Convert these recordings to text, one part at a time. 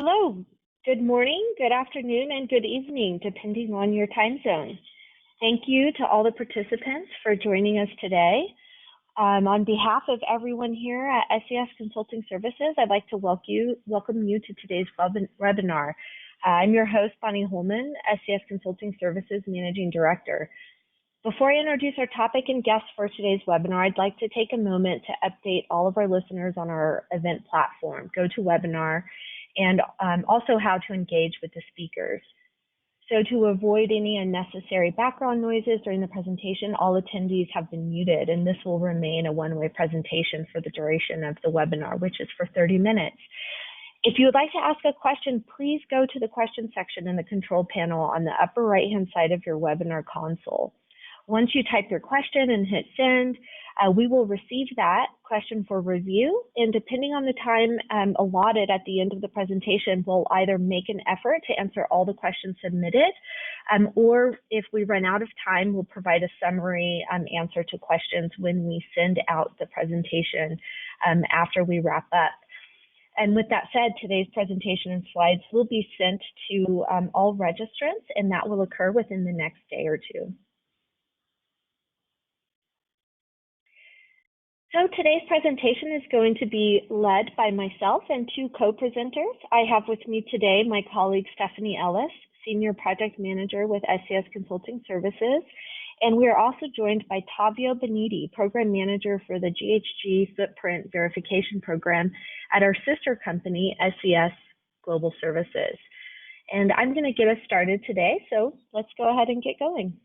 Hello, good morning, good afternoon, and good evening, depending on your time zone. Thank you to all the participants for joining us today. On behalf of everyone here at SES Consulting Services, I'd like to welcome you to today's webinar. I'm your host, Bonnie Holman, SES Consulting Services Managing Director. Before I introduce our topic and guests for today's webinar, I'd like to take a moment to update all of our listeners on our event platform, GoToWebinar, and also how to engage with the speakers. So to avoid any unnecessary background noises during the presentation, all attendees have been muted, and this will remain a one-way presentation for the duration of the webinar, which is for 30 minutes. If you would like to ask a question, please go to the question section in the control panel on the upper right-hand side of your webinar console. Once you type your question and hit send, we will receive that question for review, and depending on the time allotted at the end of the presentation, we'll either make an effort to answer all the questions submitted, or if we run out of time, we'll provide a summary answer to questions when we send out the presentation after we wrap up. And with that said, today's presentation and slides will be sent to all registrants, and that will occur within the next day or two. So today's presentation is going to be led by myself and two co-presenters. I have with me today my colleague Stephanie Ellis, Senior Project Manager with SES Consulting Services, and we are also joined by Tavio Beniti, Program Manager for the GHG Footprint Verification Program at our sister company, SES Global Services. And I'm going to get us started today, so let's go ahead and get going.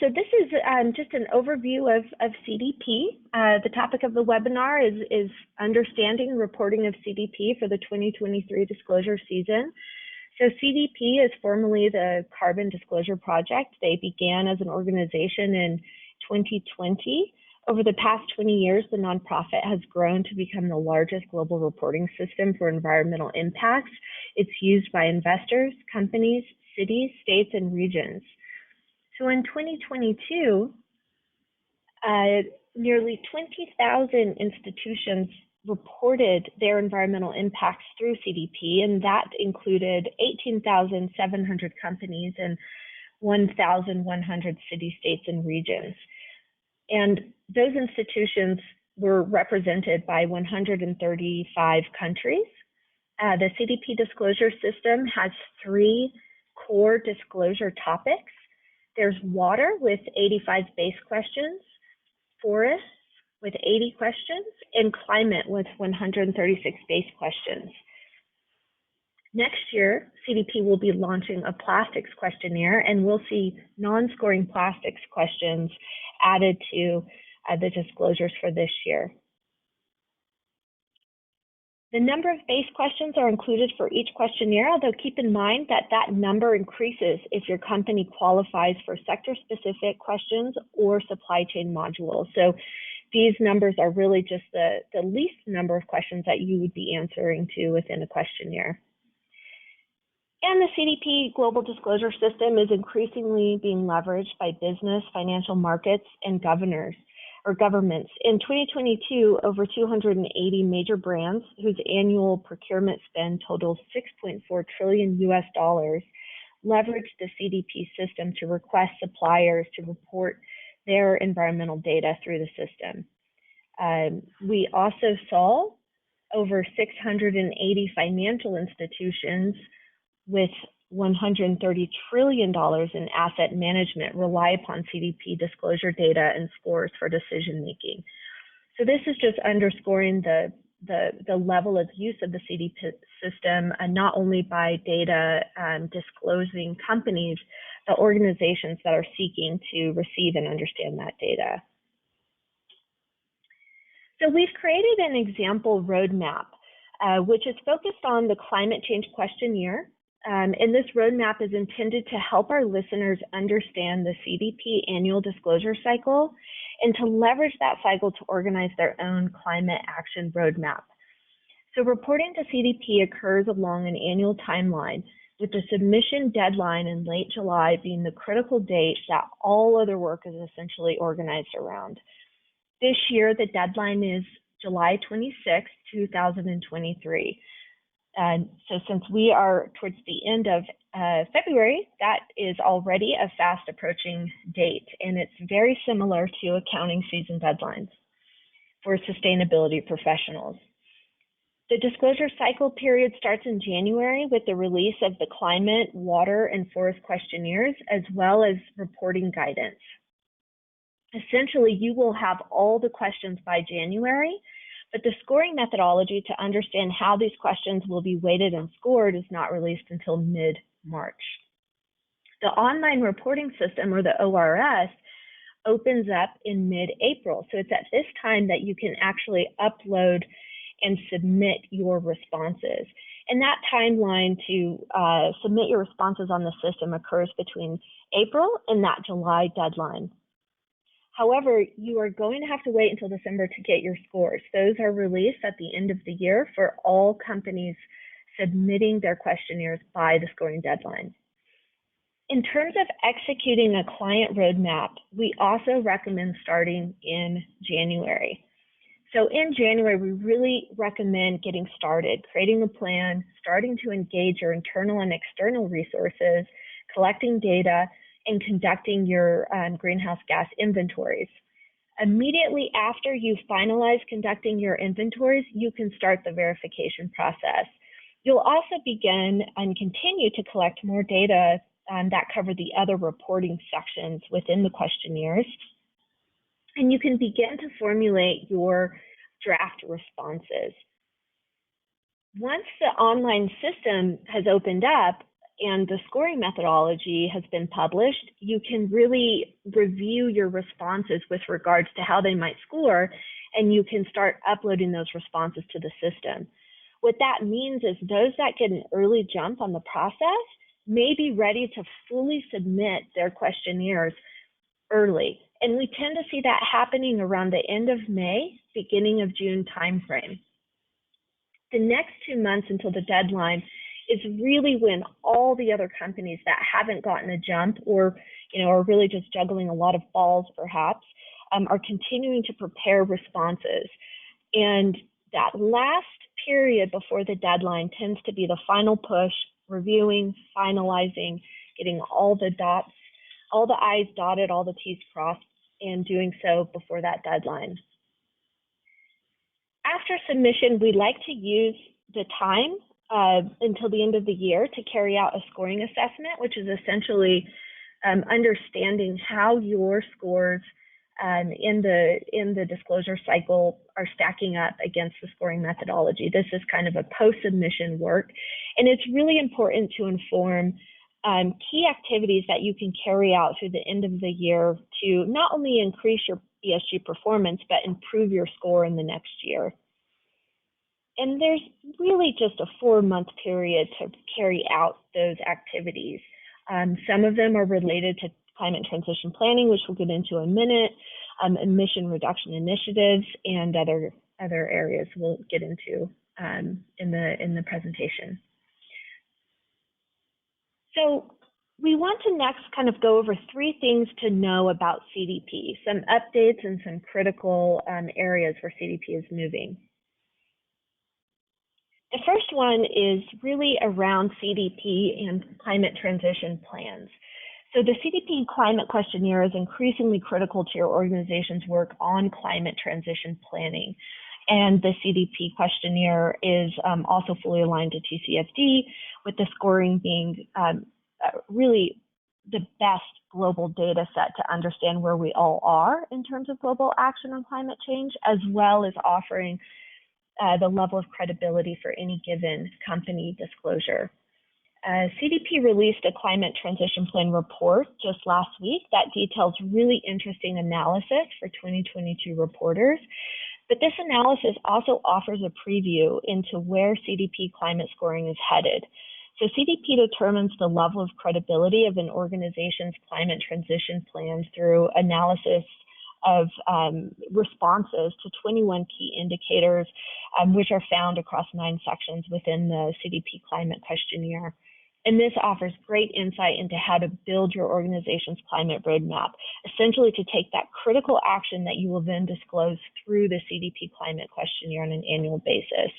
So this is just an overview of CDP. The topic of the webinar is understanding and reporting of CDP for the 2023 disclosure season. So CDP is formerly the Carbon Disclosure Project. They began as an organization in 2020. Over the past 20 years, the nonprofit has grown to become the largest global reporting system for environmental impacts. It's used by investors, companies, cities, states, and regions. So in 2022, nearly 20,000 institutions reported their environmental impacts through CDP, and that included 18,700 companies and 1,100 cities, states, and regions. And those institutions were represented by 135 countries. The CDP disclosure system has 3 core disclosure topics. There's water with 85 base questions, forests with 80 questions, and climate with 136 base questions. Next year, CDP will be launching a plastics questionnaire, and we'll see non-scoring plastics questions added to the disclosures for this year. The number of base questions are included for each questionnaire, although keep in mind that that number increases if your company qualifies for sector-specific questions or supply chain modules. So these numbers are really just the least number of questions that you would be answering to within a questionnaire. And the CDP Global Disclosure System is increasingly being leveraged by business, financial markets, and governments. In 2022, over 280 major brands whose annual procurement spend totals $6.4 trillion leveraged the CDP system to request suppliers to report their environmental data through the system. We also saw over 680 financial institutions with $130 trillion in asset management rely upon CDP disclosure data and scores for decision making. So this is just underscoring the level of use of the CDP system, and not only by data disclosing companies, but organizations that are seeking to receive and understand that data. So we've created an example roadmap, which is focused on the climate change questionnaire. And this roadmap is intended to help our listeners understand the CDP annual disclosure cycle and to leverage that cycle to organize their own climate action roadmap. So reporting to CDP occurs along an annual timeline, with the submission deadline in late July being the critical date that all other work is essentially organized around. This year, the deadline is July 26, 2023. So since we are towards the end of February, that is already a fast approaching date, and it's very similar to accounting season deadlines for sustainability professionals. The disclosure cycle period starts in January with the release of the climate, water, and forest questionnaires, as well as reporting guidance. Essentially, you will have all the questions by January, but the scoring methodology to understand how these questions will be weighted and scored is not released until mid-March. The online reporting system, or the ORS, opens up in mid-April. So it's at this time that you can actually upload and submit your responses. And that timeline to submit your responses on the system occurs between April and that July deadline. However, you are going to have to wait until December to get your scores. Those are released at the end of the year for all companies submitting their questionnaires by the scoring deadline. In terms of executing a client roadmap, we also recommend starting in January. So in January, we really recommend getting started, creating a plan, starting to engage your internal and external resources, collecting data, and conducting your greenhouse gas inventories. Immediately after you finalize conducting your inventories, you can start the verification process. You'll also begin and continue to collect more data that cover the other reporting sections within the questionnaires. And you can begin to formulate your draft responses. Once the online system has opened up and the scoring methodology has been published, you can really review your responses with regards to how they might score, and you can start uploading those responses to the system. What that means is those that get an early jump on the process may be ready to fully submit their questionnaires early. And we tend to see that happening around the end of May, beginning of June timeframe. The next 2 months until the deadline is really when all the other companies that haven't gotten a jump or are really just juggling a lot of balls perhaps are continuing to prepare responses. And that last period before the deadline tends to be the final push, reviewing, finalizing, getting all the I's dotted, all the T's crossed, and doing so before that deadline. After submission, we like to use the time until the end of the year to carry out a scoring assessment, which is essentially understanding how your scores in the disclosure cycle are stacking up against the scoring methodology. This is kind of a post-submission work, and it's really important to inform key activities that you can carry out through the end of the year to not only increase your ESG performance, but improve your score in the next year. And there's really just a 4-month period to carry out those activities. Some of them are related to climate transition planning, which we'll get into in a minute, emission reduction initiatives, and other areas we'll get into in the presentation. So we want to next kind of go over 3 things to know about CDP, some updates and some critical areas where CDP is moving. The first one is really around CDP and climate transition plans. So the CDP climate questionnaire is increasingly critical to your organization's work on climate transition planning. And the CDP questionnaire is also fully aligned to TCFD, with the scoring being really the best global data set to understand where we all are in terms of global action on climate change, as well as offering the level of credibility for any given company disclosure. CDP released a climate transition plan report just last week that details really interesting analysis for 2022 reporters. But this analysis also offers a preview into where CDP climate scoring is headed. So CDP determines the level of credibility of an organization's climate transition plan through analysis of responses to 21 key indicators, which are found across 9 sections within the CDP climate questionnaire. And this offers great insight into how to build your organization's climate roadmap, essentially to take that critical action that you will then disclose through the CDP climate questionnaire on an annual basis.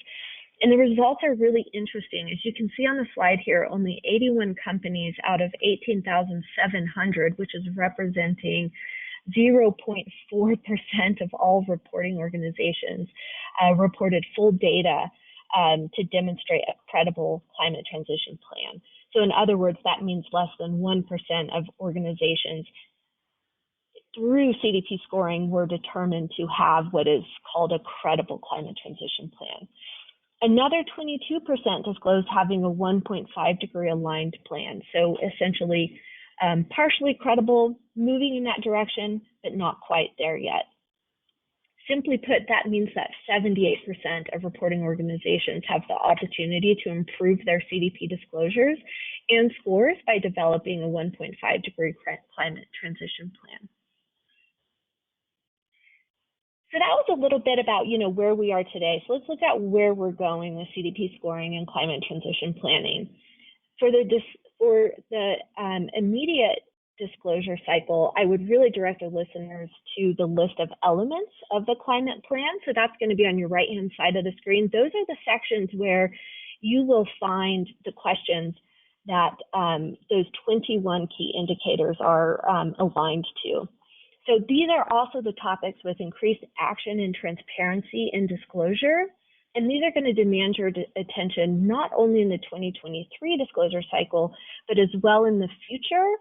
And the results are really interesting. As you can see on the slide here, only 81 companies out of 18,700, which is representing 0.4% of all reporting organizations, reported full data to demonstrate a credible climate transition plan. So in other words, that means less than 1% of organizations through CDP scoring were determined to have what is called a credible climate transition plan. Another 22% disclosed having a 1.5 degree aligned plan. So essentially partially credible, moving in that direction, but not quite there yet. Simply put, that means that 78% of reporting organizations have the opportunity to improve their CDP disclosures and scores by developing a 1.5 degree climate transition plan. So that was a little bit about, where we are today. So let's look at where we're going with CDP scoring and climate transition planning. For the immediate disclosure cycle, I would really direct our listeners to the list of elements of the climate plan. So that's going to be on your right-hand side of the screen. Those are the sections where you will find the questions that those 21 key indicators are aligned to. So these are also the topics with increased action and transparency and disclosure. And these are going to demand your attention not only in the 2023 disclosure cycle, but as well in the future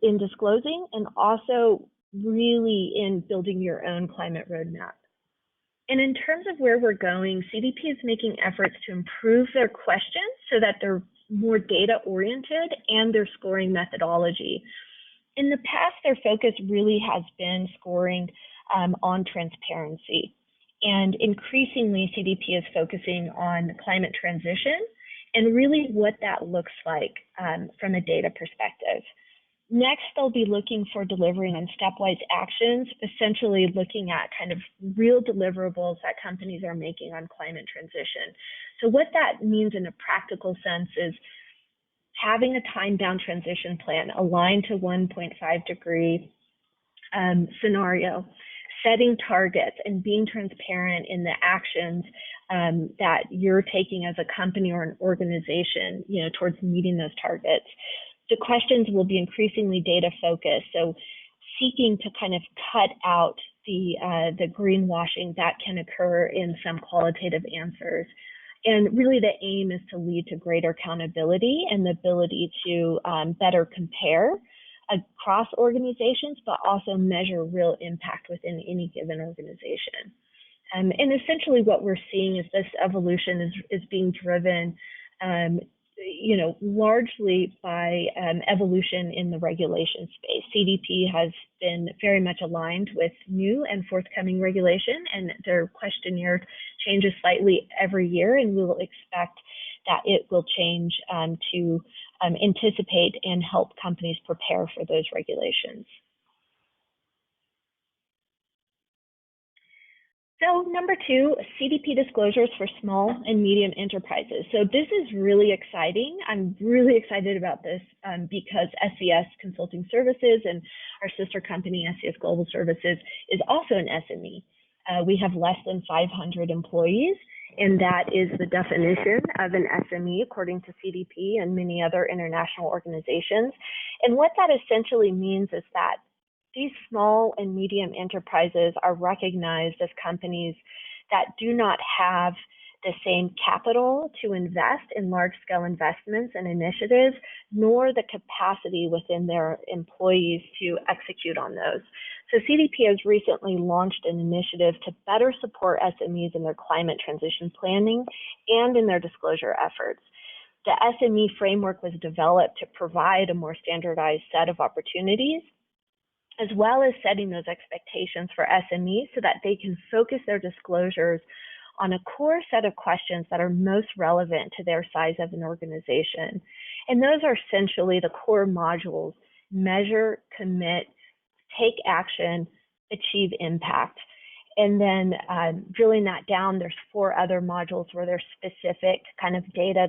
in disclosing and also really in building your own climate roadmap. And in terms of where we're going, CDP is making efforts to improve their questions so that they're more data oriented and their scoring methodology. In the past, their focus really has been scoring on transparency. And increasingly, CDP is focusing on climate transition and really what that looks like from a data perspective. Next, they'll be looking for delivering on stepwise actions, essentially looking at kind of real deliverables that companies are making on climate transition. So what that means in a practical sense is having a time-bound transition plan aligned to 1.5 degree scenario, setting targets and being transparent in the actions that you're taking as a company or an organization, towards meeting those targets. The questions will be increasingly data focused, so seeking to kind of cut out the greenwashing that can occur in some qualitative answers. And really the aim is to lead to greater accountability and the ability to better compare across organizations, but also measure real impact within any given organization. And essentially what we're seeing is this evolution is being driven largely by evolution in the regulation space. CDP has been very much aligned with new and forthcoming regulation, and their questionnaire changes slightly every year, and we will expect that it will change to anticipate and help companies prepare for those regulations. So number 2, CDP disclosures for small and medium enterprises. So this is really exciting. I'm really excited about this because SES Consulting Services and our sister company, SES Global Services, is also an SME. We have less than 500 employees, and that is the definition of an SME according to CDP and many other international organizations. And what that essentially means is that these small and medium enterprises are recognized as companies that do not have the same capital to invest in large-scale investments and initiatives, nor the capacity within their employees to execute on those. So CDP has recently launched an initiative to better support SMEs in their climate transition planning and in their disclosure efforts. The SME framework was developed to provide a more standardized set of opportunities, as well as setting those expectations for SMEs so that they can focus their disclosures on a core set of questions that are most relevant to their size of an organization. And those are essentially the core modules: measure, commit, take action, achieve impact. And then drilling that down, there's 4 other modules where there's specific kind of data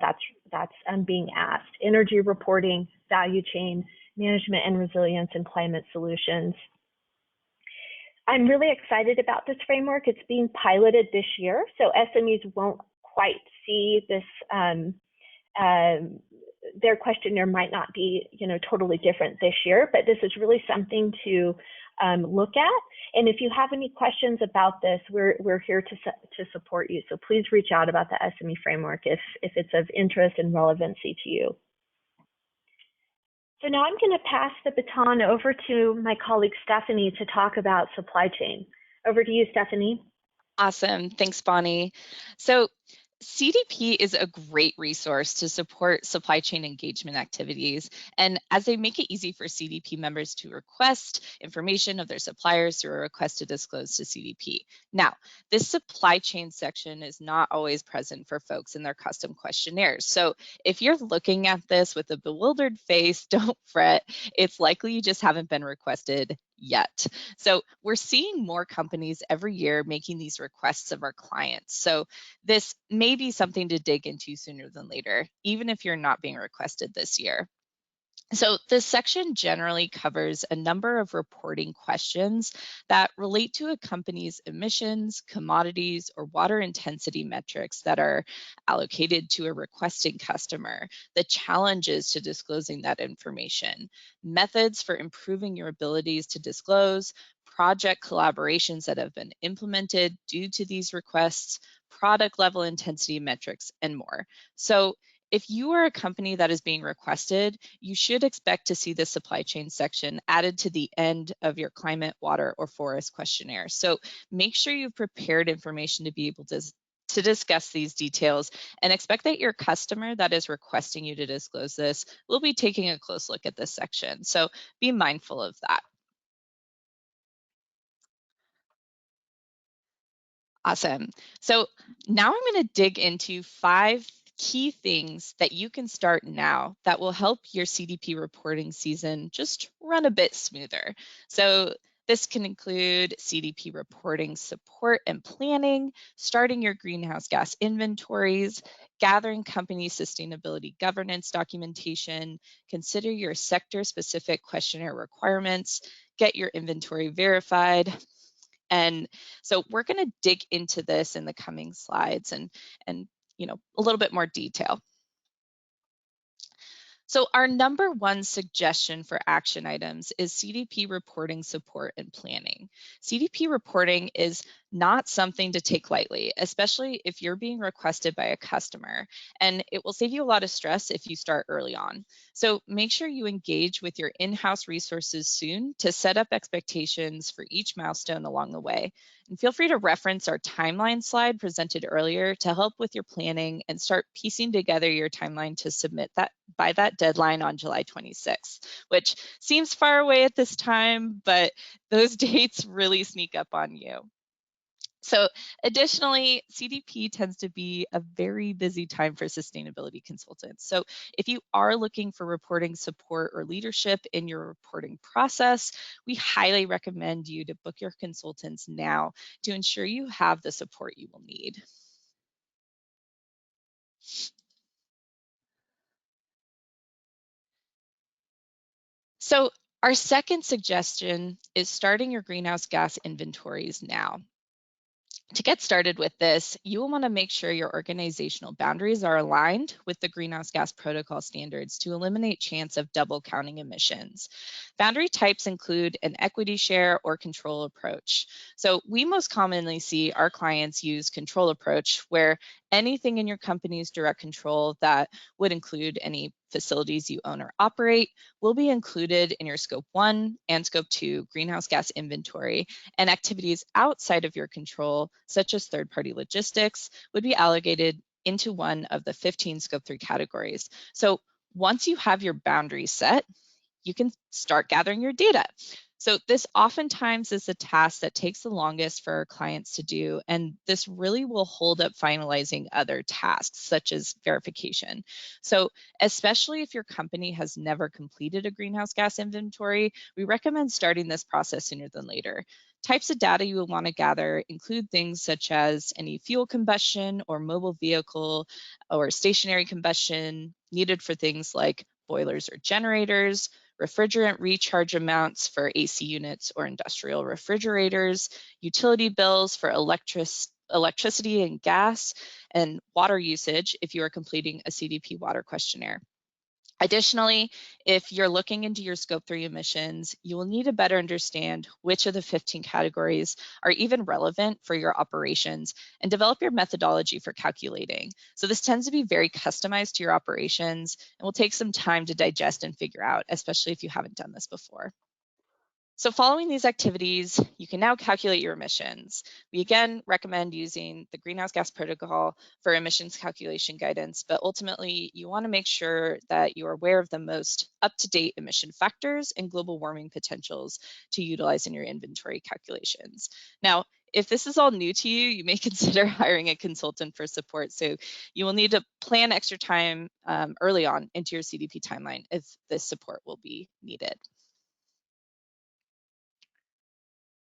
that's being asked: energy reporting, value chain, management and resilience, and climate solutions. I'm really excited about this framework. It's being piloted this year, so SMEs won't quite see this, their questionnaire might not be, totally different this year, but this is really something to look at. And if you have any questions about this, we're here to support you. So please reach out about the SME framework if it's of interest and relevancy to you. So now I'm going to pass the baton over to my colleague Stephanie to talk about supply chain. Over to you, Stephanie. Awesome. Thanks, Bonnie. So CDP is a great resource to support supply chain engagement activities. And as they make it easy for CDP members to request information of their suppliers through a request to disclose to CDP. Now, this supply chain section is not always present for folks in their custom questionnaires. So if you're looking at this with a bewildered face, don't fret. It's likely you just haven't been requested yet. So we're seeing more companies every year making these requests of our clients. So this may be something to dig into sooner than later, even if you're not being requested this year. So this section generally covers a number of reporting questions that relate to a company's emissions, commodities, or water intensity metrics that are allocated to a requesting customer, the challenges to disclosing that information, methods for improving your abilities to disclose, project collaborations that have been implemented due to these requests, product level intensity metrics, and more. So if you are a company that is being requested, you should expect to see the supply chain section added to the end of your climate, water, or forest questionnaire. So make sure you've prepared information to be able to discuss these details, and expect that your customer that is requesting you to disclose this will be taking a close look at this section. So be mindful of that. Awesome. So now I'm going to dig into 5 key things that you can start now that will help your CDP reporting season just run a bit smoother. So this can include CDP reporting support and planning, starting your greenhouse gas inventories, gathering company sustainability governance documentation, consider your sector-specific questionnaire requirements, get your inventory verified. And so we're going to dig into this in the coming slides and a little bit more detail. So our number 1 suggestion for action items is CDP reporting support and planning. CDP reporting is not something to take lightly, especially if you're being requested by a customer, and it will save you a lot of stress if you start early on. So make sure you engage with your in-house resources soon to set up expectations for each milestone along the way. And feel free to reference our timeline slide presented earlier to help with your planning and start piecing together your timeline to submit that by that deadline on July 26th, which seems far away at this time, but those dates really sneak up on you. So additionally, CDP tends to be a very busy time for sustainability consultants. So if you are looking for reporting support or leadership in your reporting process, we highly recommend you to book your consultants now to ensure you have the support you will need. So our second suggestion is starting your greenhouse gas inventories now. To get started with this, you will want to make sure your organizational boundaries are aligned with the greenhouse gas protocol standards to eliminate chance of double counting emissions. Boundary types include an equity share or control approach. So we most commonly see our clients use control approach, where anything in your company's direct control that would include any facilities you own or operate will be included in your Scope 1 and Scope 2 greenhouse gas inventory, and activities outside of your control, such as third-party logistics, would be allocated into one of the 15 Scope 3 categories. So once you have your boundaries set, you can start gathering your data. So this oftentimes is the task that takes the longest for our clients to do, and this really will hold up finalizing other tasks, such as verification. So especially if your company has never completed a greenhouse gas inventory, we recommend starting this process sooner than later. Types of data you will want to gather include things such as any fuel combustion or mobile vehicle or stationary combustion needed for things like boilers or generators, refrigerant recharge amounts for AC units or industrial refrigerators, utility bills for electricity and gas, and water usage if you are completing a CDP water questionnaire. Additionally, if you're looking into your Scope 3 emissions, you will need to better understand which of the 15 categories are even relevant for your operations and develop your methodology for calculating. So this tends to be very customized to your operations and will take some time to digest and figure out, especially if you haven't done this before. So following these activities, you can now calculate your emissions. We again recommend using the Greenhouse Gas Protocol for emissions calculation guidance, but ultimately you want to make sure that you're aware of the most up-to-date emission factors and global warming potentials to utilize in your inventory calculations. Now, if this is all new to you, you may consider hiring a consultant for support. So you will need to plan extra time early on into your CDP timeline if this support will be needed.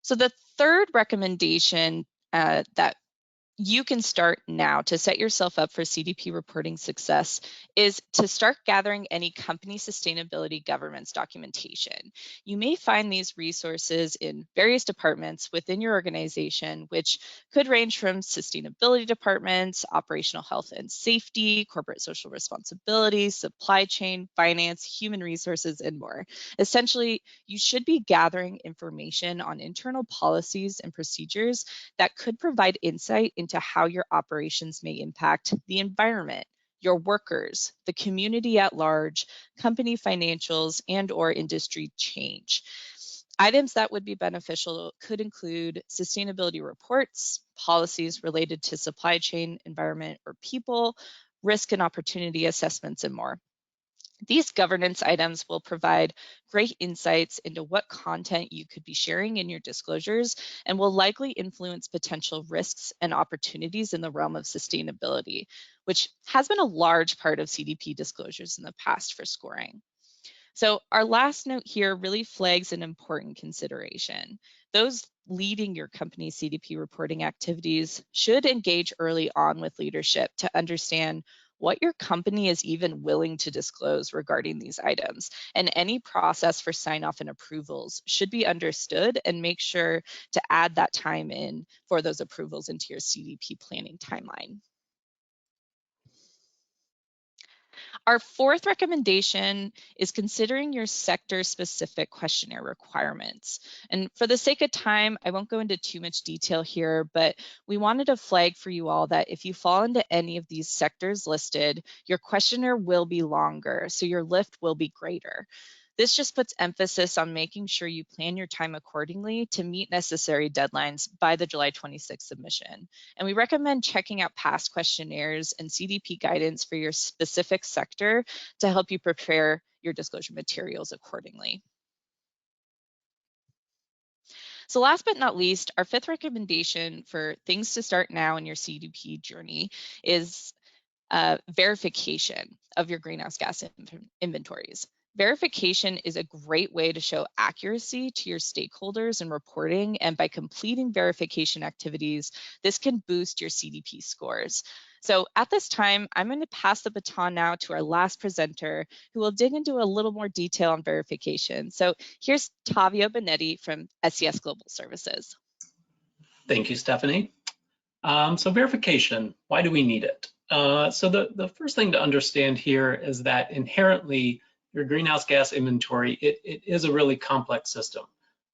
So the third recommendation that you can start now to set yourself up for CDP reporting success is to start gathering any company sustainability governance documentation. You may find these resources in various departments within your organization, which could range from sustainability departments, operational health and safety, corporate social responsibility, supply chain, finance, human resources, and more. Essentially, you should be gathering information on internal policies and procedures that could provide insight into how your operations may impact the environment, your workers, the community at large, company financials, and/or industry change. Items that would be beneficial could include sustainability reports, policies related to supply chain, environment, or people, risk and opportunity assessments, and more. These governance items will provide great insights into what content you could be sharing in your disclosures and will likely influence potential risks and opportunities in the realm of sustainability, which has been a large part of CDP disclosures in the past for scoring. So our last note here really flags an important consideration. Those leading your company's CDP reporting activities should engage early on with leadership to understand what your company is even willing to disclose regarding these items. And any process for sign-off and approvals should be understood, and make sure to add that time in for those approvals into your CDP planning timeline. Our fourth recommendation is considering your sector-specific questionnaire requirements. And for the sake of time, I won't go into too much detail here, but we wanted to flag for you all that if you fall into any of these sectors listed, your questionnaire will be longer, so your lift will be greater. This just puts emphasis on making sure you plan your time accordingly to meet necessary deadlines by the July 26th submission. And we recommend checking out past questionnaires and CDP guidance for your specific sector to help you prepare your disclosure materials accordingly. So last but not least, our fifth recommendation for things to start now in your CDP journey is verification of your greenhouse gas inventories. Verification is a great way to show accuracy to your stakeholders in reporting, and by completing verification activities, this can boost your CDP scores. So at this time, I'm going to pass the baton now to our last presenter, who will dig into a little more detail on verification. So here's Tavio Benetti from SES Global Services. Thank you, Stephanie. So verification, why do we need it? So the first thing to understand here is that inherently your greenhouse gas inventory, it is a really complex system.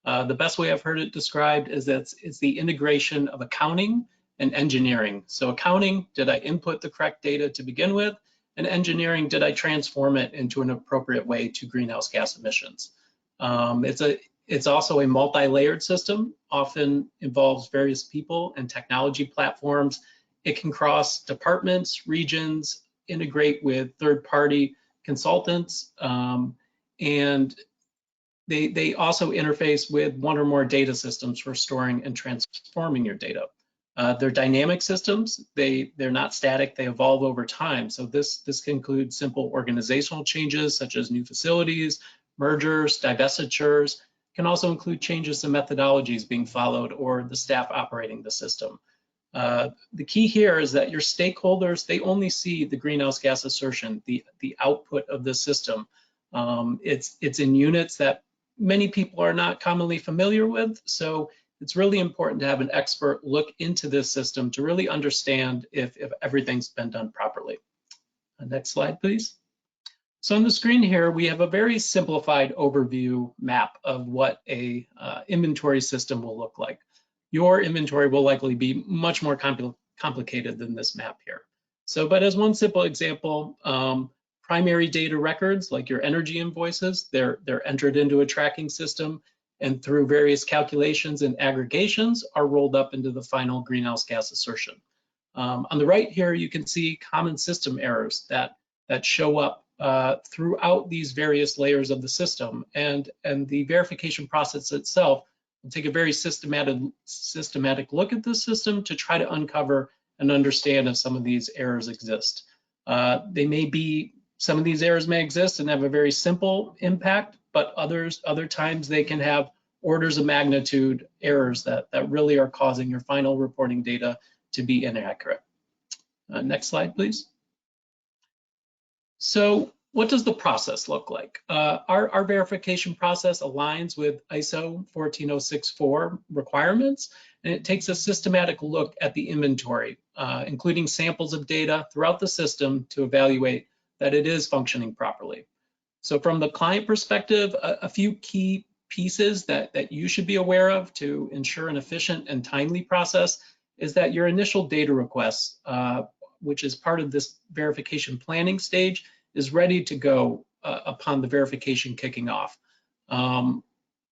The best way I've heard it described is that it's the integration of accounting and engineering. So accounting, did I input the correct data to begin with? And engineering, did I transform it into an appropriate way to greenhouse gas emissions? It's also a multi-layered system, often involves various people and technology platforms. It can cross departments, regions, integrate with third-party consultants, and they also interface with one or more data systems for storing and transforming your data. They're dynamic systems. They're not static. They evolve over time. So this can include simple organizational changes such as new facilities, mergers, divestitures. Can also include changes in methodologies being followed or the staff operating the system. The key here is that your stakeholders, they only see the greenhouse gas assertion, the output of the system. It's in units that many people are not commonly familiar with, so it's really important to have an expert look into this system to really understand if everything's been done properly. Next slide, please. So on the screen here, we have a very simplified overview map of what a inventory system will look like. Your inventory will likely be much more complicated than this map here. So, but as one simple example, primary data records like your energy invoices, they're entered into a tracking system, and through various calculations and aggregations are rolled up into the final greenhouse gas assertion. On the right here, you can see common system errors that show up throughout these various layers of the system, and the verification process itself will take a very systematic look at the system to try to uncover and understand if some of these errors exist. Some of these errors may exist and have a very simple impact, but other times they can have orders of magnitude errors that really are causing your final reporting data to be inaccurate. Next slide, please. So what does the process look like? Our verification process aligns with ISO 14064 requirements, and it takes a systematic look at the inventory, including samples of data throughout the system to evaluate that it is functioning properly. So from the client perspective, a few key pieces that you should be aware of to ensure an efficient and timely process is that your initial data requests, which is part of this verification planning stage, is ready to go upon the verification kicking off.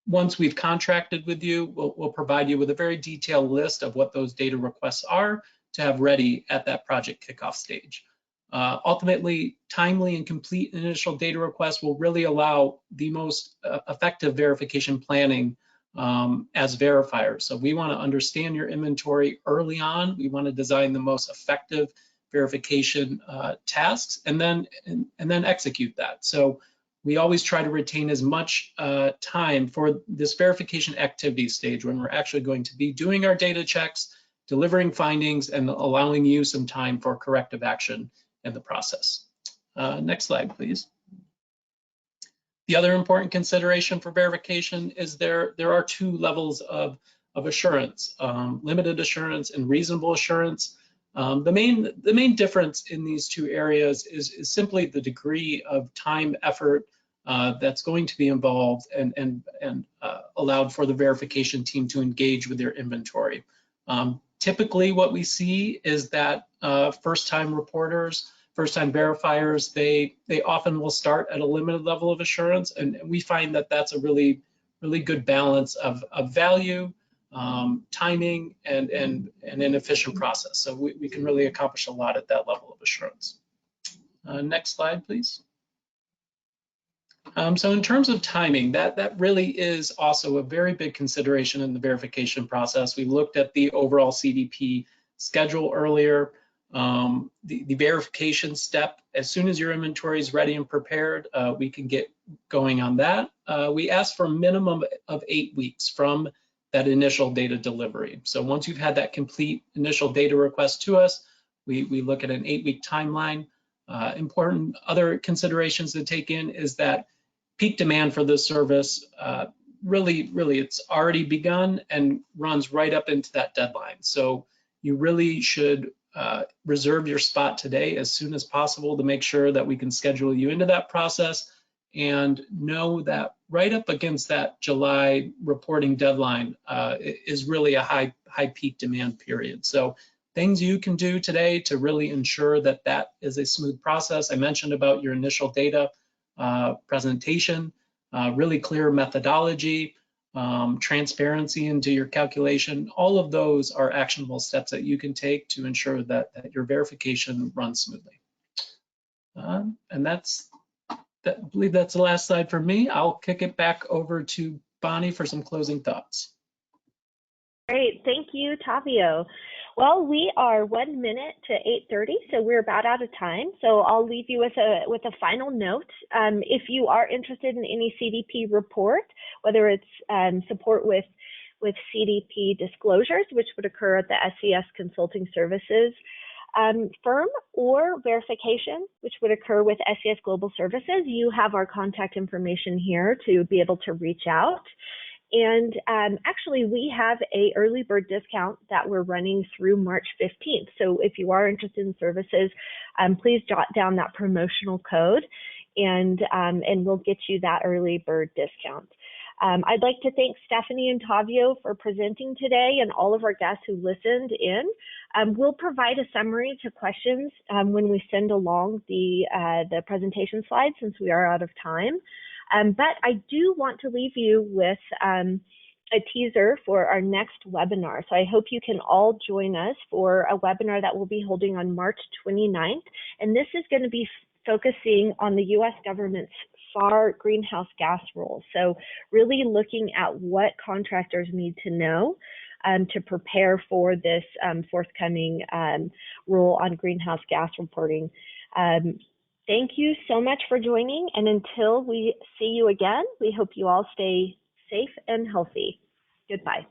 Once we've contracted with you, we'll provide you with a very detailed list of what those data requests are to have ready at that project kickoff stage. Ultimately, timely and complete initial data requests will really allow the most effective verification planning as verifiers. So we want to understand your inventory early on. We want to design the most effective verification tasks and then execute that. So we always try to retain as much time for this verification activity stage when we're actually going to be doing our data checks, delivering findings, and allowing you some time for corrective action in the process. Next slide, please. The other important consideration for verification is there are two levels of assurance, limited assurance and reasonable assurance. The main difference in these two areas is simply the degree of time, effort that's going to be involved and allowed for the verification team to engage with their inventory. Typically, what we see is that first-time reporters, first-time verifiers, they often will start at a limited level of assurance, and we find that that's a really good balance of value, timing, and an efficient process. So we can really accomplish a lot at that level of assurance. Next slide, please. So in terms of timing, that really is also a very big consideration in the verification process. We looked at the overall CDP schedule earlier. The verification step, as soon as your inventory is ready and prepared, we can get going on that. We ask for a minimum of 8 weeks from that initial data delivery. So once you've had that complete initial data request to us, we look at an 8-week timeline. Important other considerations to take in is that peak demand for this service, really it's already begun and runs right up into that deadline. So you really should reserve your spot today as soon as possible to make sure that we can schedule you into that process, and know that right up against that July reporting deadline is really a high peak demand period. So things you can do today to really ensure that that is a smooth process. I mentioned about your initial data presentation, really clear methodology, transparency into your calculation. All of those are actionable steps that you can take to ensure that your verification runs smoothly. And I believe that's the last slide for me. I'll kick it back over to Bonnie for some closing thoughts. Great, thank you, Tavio. Well, we are 1 minute to 8:30, so we're about out of time. So I'll leave you with a final note. If you are interested in any CDP report, whether it's support with CDP disclosures, which would occur at the SES Consulting Services firm, or verification, which would occur with SES Global Services, you have our contact information here to be able to reach out. And actually, we have a early bird discount that we're running through March 15th. So if you are interested in services, please jot down that promotional code, and we'll get you that early bird discount. I'd like to thank Stephanie and Tavio for presenting today, and all of our guests who listened in. We'll provide a summary to questions when we send along the presentation slides, since we are out of time. But I do want to leave you with a teaser for our next webinar. So I hope you can all join us for a webinar that we'll be holding on March 29th. And this is going to be focusing on the U.S. government's FAR greenhouse gas rules. So really looking at what contractors need to know to prepare for this forthcoming rule on greenhouse gas reporting. Thank you so much for joining, and until we see you again, we hope you all stay safe and healthy. Goodbye.